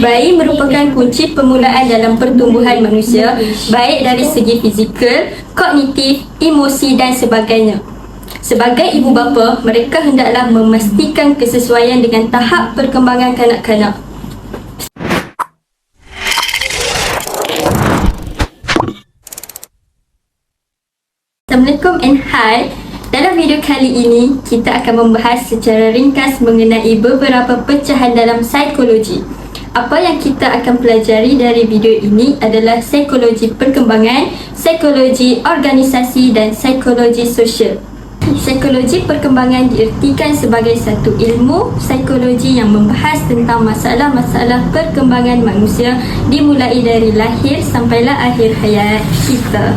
Bayi merupakan kunci permulaan dalam pertumbuhan manusia, baik dari segi fizikal, kognitif, emosi dan sebagainya. Sebagai ibu bapa, mereka hendaklah memastikan kesesuaian dengan tahap perkembangan kanak-kanak. Assalamualaikum and hi. Dalam video kali ini, kita akan membahas secara ringkas mengenai beberapa pecahan dalam psikologi. Apa yang kita akan pelajari dari video ini adalah psikologi perkembangan, psikologi organisasi dan psikologi sosial. Psikologi perkembangan diertikan sebagai satu ilmu psikologi yang membahas tentang masalah-masalah perkembangan manusia dimulai dari lahir sampailah akhir hayat kita.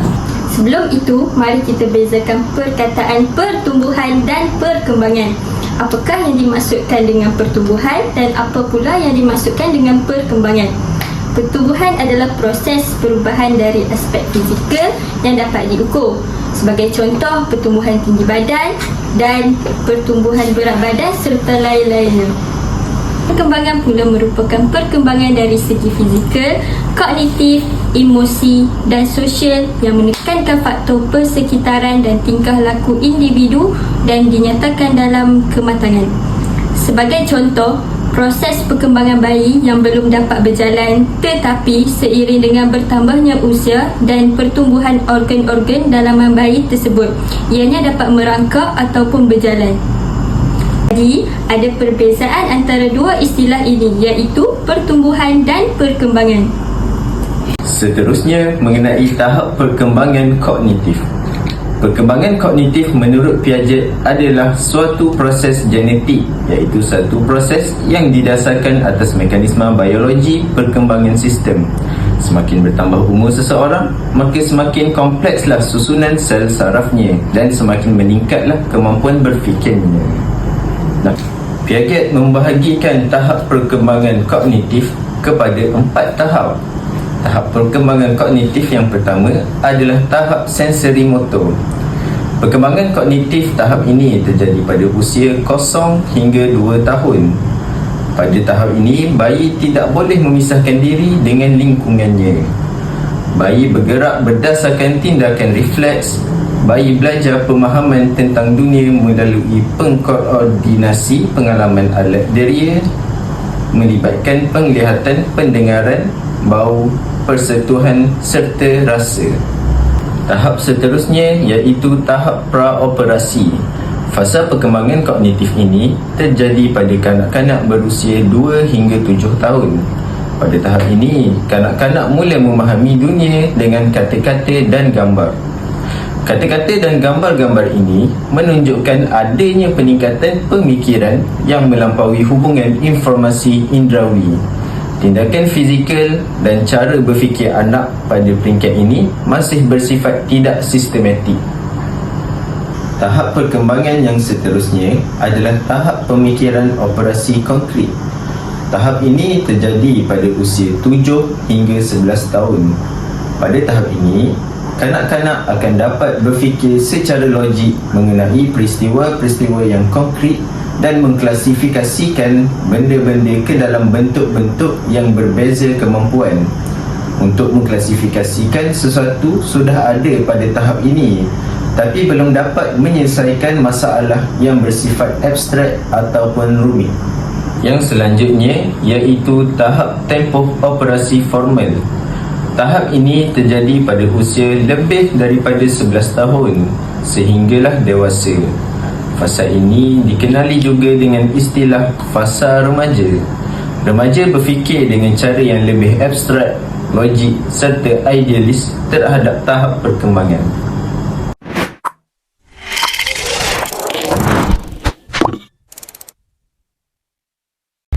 Sebelum itu, mari kita bezakan perkataan pertumbuhan dan perkembangan. Apakah yang dimaksudkan dengan pertumbuhan dan apa pula yang dimaksudkan dengan perkembangan? Pertumbuhan adalah proses perubahan dari aspek fizikal yang dapat diukur. Sebagai contoh, pertumbuhan tinggi badan dan pertumbuhan berat badan serta lain-lainnya. Perkembangan pula merupakan perkembangan dari segi fizikal, kognitif, emosi dan sosial yang menekankan faktor persekitaran dan tingkah laku individu dan dinyatakan dalam kematangan. Sebagai contoh, proses perkembangan bayi yang belum dapat berjalan tetapi seiring dengan bertambahnya usia dan pertumbuhan organ-organ dalaman bayi tersebut, ianya dapat merangkak ataupun berjalan. Jadi, ada perbezaan antara dua istilah ini, iaitu pertumbuhan dan perkembangan. Seterusnya, mengenai tahap perkembangan kognitif. Perkembangan kognitif menurut Piaget adalah suatu proses genetik, iaitu satu proses yang didasarkan atas mekanisme biologi perkembangan sistem. Semakin bertambah umur seseorang, maka semakin komplekslah susunan sel sarafnya dan semakin meningkatlah kemampuan berfikirnya. Piaget membahagikan tahap perkembangan kognitif kepada 4 tahap. Tahap perkembangan kognitif yang pertama adalah tahap sensori motor. Perkembangan kognitif tahap ini terjadi pada usia 0 hingga 2 tahun. Pada tahap ini, bayi tidak boleh memisahkan diri dengan lingkungannya. Bayi bergerak berdasarkan tindakan refleks. Bayi belajar pemahaman tentang dunia melalui pengkoordinasi pengalaman alat deria melibatkan penglihatan, pendengaran, bau, persentuhan serta rasa. Tahap seterusnya iaitu tahap praoperasi. Fasa perkembangan kognitif ini terjadi pada kanak-kanak berusia 2 hingga 7 tahun. Pada tahap ini, kanak-kanak mula memahami dunia dengan kata-kata dan gambar. Kata-kata dan gambar-gambar ini menunjukkan adanya peningkatan pemikiran yang melampaui hubungan informasi indrawi. Tindakan fizikal dan cara berfikir anak pada peringkat ini masih bersifat tidak sistematik. Tahap perkembangan yang seterusnya adalah tahap pemikiran operasi konkret. Tahap ini terjadi pada usia 7 hingga 11 tahun. Pada tahap ini, kanak-kanak akan dapat berfikir secara logik mengenai peristiwa-peristiwa yang konkret dan mengklasifikasikan benda-benda ke dalam bentuk-bentuk yang berbeza kemampuan. Untuk mengklasifikasikan sesuatu sudah ada pada tahap ini, tapi belum dapat menyelesaikan masalah yang bersifat abstrak ataupun rumit. Yang selanjutnya iaitu tahap tempoh operasi formal. Tahap ini terjadi pada usia lebih daripada 11 tahun sehinggalah dewasa. Fasa ini dikenali juga dengan istilah fasa remaja. Remaja berfikir dengan cara yang lebih abstrak, logik serta idealis terhadap tahap perkembangan.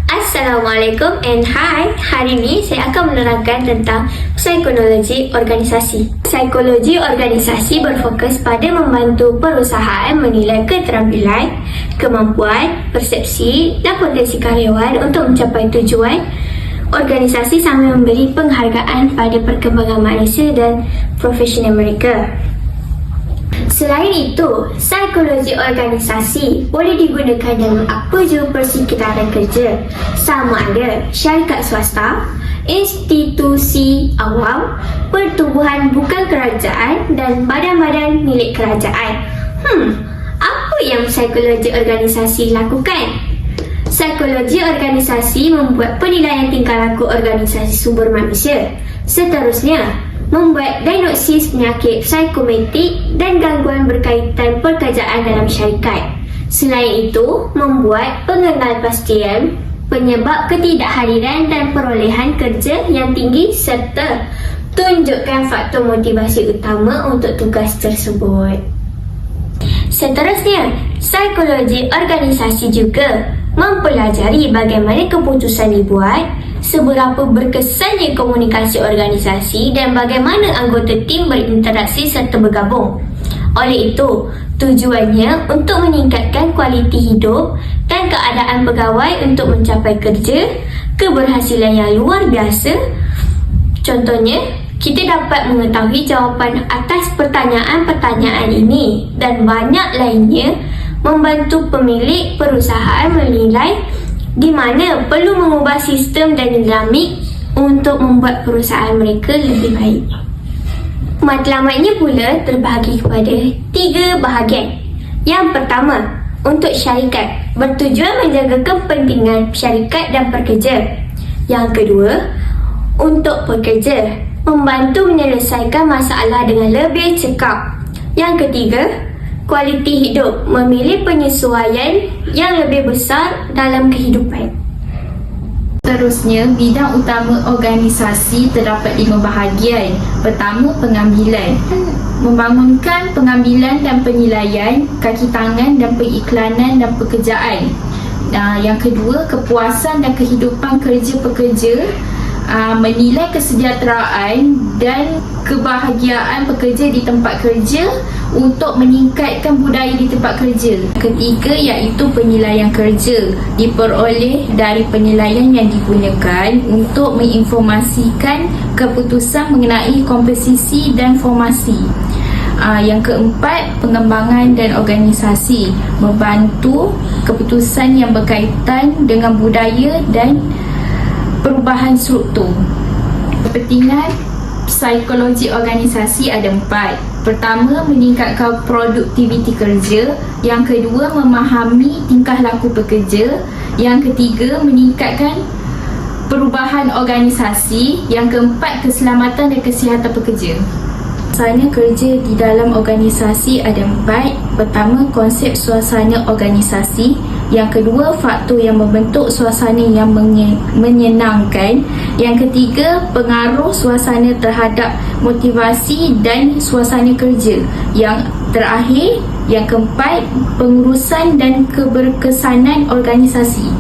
Assalamualaikum and hi. Hari ini saya akan menerangkan tentang psikologi organisasi. Psikologi organisasi berfokus pada membantu perusahaan menilai keterampilan, kemampuan, persepsi dan potensi karyawan untuk mencapai tujuan organisasi sambil memberi penghargaan pada perkembangan manusia dan profesional mereka. Selain itu, psikologi organisasi boleh digunakan dalam apa jua persekitaran kerja, sama ada syarikat swasta, institusi awam, pertubuhan bukan kerajaan dan badan-badan milik kerajaan. Apa yang psikologi organisasi lakukan? Psikologi organisasi membuat penilaian tingkah laku organisasi sumber manusia. Seterusnya, membuat diagnosis penyakit psikometrik dan gangguan berkaitan pekerjaan dalam syarikat. Selain itu, membuat pengenalpastian penyebab ketidakhadiran dan perolehan kerja yang tinggi serta tunjukkan faktor motivasi utama untuk tugas tersebut. Seterusnya, psikologi organisasi juga mempelajari bagaimana keputusan dibuat, seberapa berkesannya komunikasi organisasi dan bagaimana anggota tim berinteraksi serta bergabung. Oleh itu, tujuannya untuk meningkatkan kualiti hidup dan keadaan pegawai untuk mencapai kerja, keberhasilan yang luar biasa. Contohnya, kita dapat mengetahui jawapan atas pertanyaan-pertanyaan ini dan banyak lainnya, membantu pemilik perusahaan menilai di mana perlu mengubah sistem dan dinamik untuk membuat perusahaan mereka lebih baik. Matlamatnya pula terbahagi kepada 3 bahagian. Yang pertama, untuk syarikat, bertujuan menjaga kepentingan syarikat dan pekerja. Yang kedua, untuk pekerja, membantu menyelesaikan masalah dengan lebih cekap. Yang ketiga, kualiti hidup, memilih penyesuaian yang lebih besar dalam kehidupan. Seterusnya, bidang utama organisasi terdapat 5 bahagian. Pertama, pengambilan. Membangunkan pengambilan dan penilaian, kaki tangan dan periklanan dan pekerjaan. Yang kedua, kepuasan dan kehidupan kerja pekerja. Menilai kesejahteraan dan kebahagiaan pekerja di tempat kerja untuk meningkatkan budaya di tempat kerja. Ketiga, iaitu penilaian kerja, diperoleh dari penilaian yang digunakan untuk menginformasikan keputusan mengenai komposisi dan formasi. Yang keempat, pengembangan dan organisasi, membantu keputusan yang berkaitan dengan budaya dan perubahan struktur. Kepentingan psikologi organisasi ada 4. Pertama, meningkatkan produktiviti kerja. Yang kedua, memahami tingkah laku pekerja. Yang ketiga, meningkatkan perubahan organisasi. Yang keempat, keselamatan dan kesihatan pekerja. Suasana kerja di dalam organisasi ada 4. Pertama, konsep suasana organisasi. Yang kedua, faktor yang membentuk suasana yang menyenangkan. Yang ketiga, pengaruh suasana terhadap motivasi dan suasana kerja. Yang terakhir, yang keempat, pengurusan dan keberkesanan organisasi.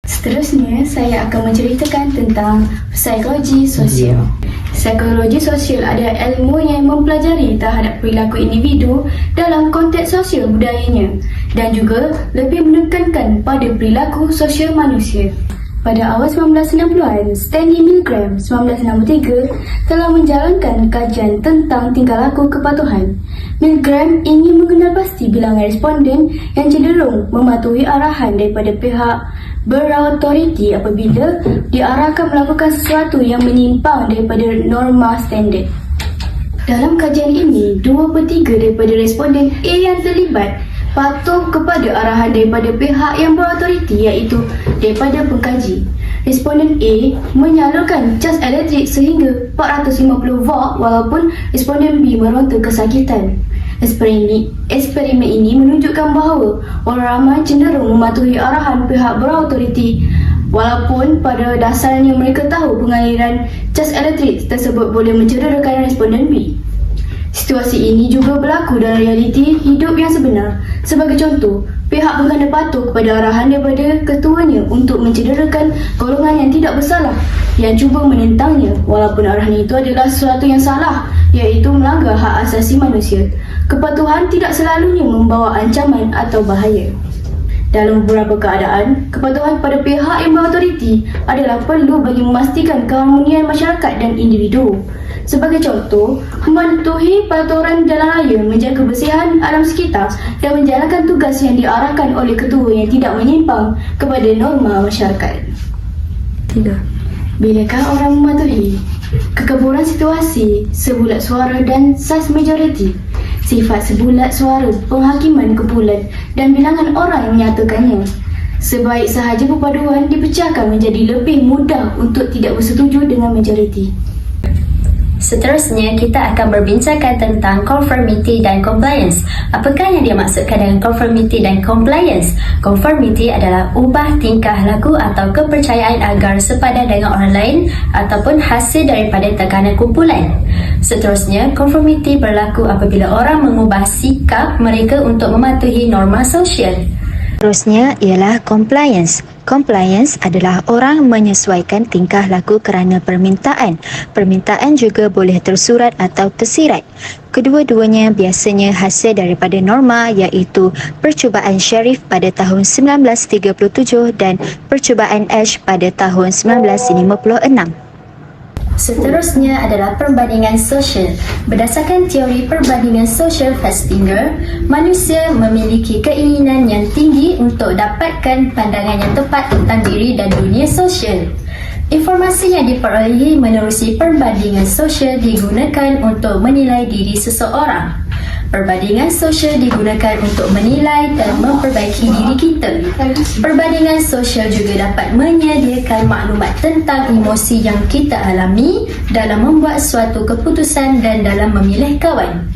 Seterusnya, saya akan menceritakan tentang psikologi sosial. Psikologi sosial adalah ilmu yang mempelajari terhadap perilaku individu dalam konteks sosial budayanya dan juga lebih menekankan pada perilaku sosial manusia. Pada awal 1990-an, Stanley Milgram 1963 telah menjalankan kajian tentang tingkah laku kepatuhan. Milgram ingin mengenalpasti bilangan responden yang cenderung mematuhi arahan daripada pihak berautoriti apabila diarahkan melakukan sesuatu yang menyimpang daripada norma standard. Dalam kajian ini, 2/3 daripada responden A yang terlibat patuh kepada arahan daripada pihak yang berautoriti, iaitu daripada pengkaji. Responden A menyalurkan cas elektrik sehingga 450 volt walaupun responden B meronta kesakitan. Eksperimen ini menunjukkan bahawa orang ramai cenderung mematuhi arahan pihak berautoriti walaupun pada dasarnya mereka tahu pengaliran cas elektrik tersebut boleh mencederakan responden B. Situasi ini juga berlaku dalam realiti hidup yang sebenar. Sebagai contoh, pihak pengganda patuh kepada arahan daripada ketuanya untuk mencederakan golongan yang tidak bersalah yang cuba menentangnya walaupun arahan itu adalah sesuatu yang salah, iaitu melanggar hak asasi manusia. Kepatuhan tidak selalunya membawa ancaman atau bahaya. Dalam beberapa keadaan, kepatuhan pada pihak yang berautoriti adalah perlu bagi memastikan keharmonian masyarakat dan individu. Sebagai contoh, mematuhi peraturan jalan raya, menjaga kebersihan alam sekitar dan menjalankan tugas yang diarahkan oleh ketua yang tidak menyimpang kepada norma masyarakat. 3. Bilakah orang mematuhi kekeburan situasi, sebulat suara dan sas majoriti, sifat sebulat suara, penghakiman kumpulan dan bilangan orang yang menyatakannya. Sebaik sahaja perpaduan dipecahkan menjadi lebih mudah untuk tidak bersetuju dengan majoriti. Seterusnya, kita akan berbincangkan tentang conformity dan compliance. Apakah yang dimaksudkan dengan conformity dan compliance? Conformity adalah ubah tingkah laku atau kepercayaan agar sepadan dengan orang lain ataupun hasil daripada tekanan kumpulan. Seterusnya, conformity berlaku apabila orang mengubah sikap mereka untuk mematuhi norma sosial. Seterusnya ialah compliance. Compliance adalah orang menyesuaikan tingkah laku kerana permintaan. Permintaan juga boleh tersurat atau tersirat. Kedua-duanya biasanya hasil daripada norma iaitu percubaan Sharif pada tahun 1937 dan percubaan Ash pada tahun 1956. Seterusnya adalah perbandingan sosial. Berdasarkan teori perbandingan sosial Festinger, manusia memiliki keinginan yang tinggi untuk dapatkan pandangan yang tepat tentang diri dan dunia sosial. Informasi yang diperolehi menerusi perbandingan sosial digunakan untuk menilai diri seseorang. Perbandingan sosial digunakan untuk menilai dan memperbaiki diri kita. Perbandingan sosial juga dapat menyediakan maklumat tentang emosi yang kita alami dalam membuat suatu keputusan dan dalam memilih kawan.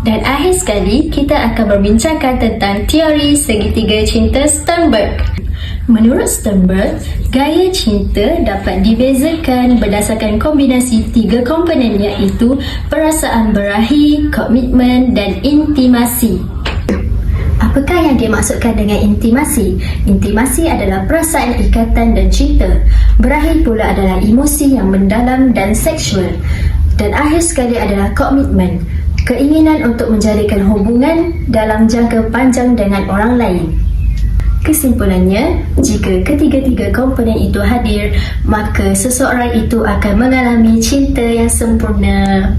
Dan akhir sekali, kita akan berbincangkan tentang teori segitiga cinta Sternberg. Menurut Sternberg, gaya cinta dapat dibezakan berdasarkan kombinasi 3 komponen iaitu perasaan berahi, komitmen dan intimasi. Apakah yang dimaksudkan dengan intimasi? Intimasi adalah perasaan ikatan dan cinta. Berahi pula adalah emosi yang mendalam dan seksual. Dan akhir sekali adalah komitmen, keinginan untuk menjadikan hubungan dalam jangka panjang dengan orang lain. Kesimpulannya, jika ketiga-tiga komponen itu hadir, maka seseorang itu akan mengalami cinta yang sempurna.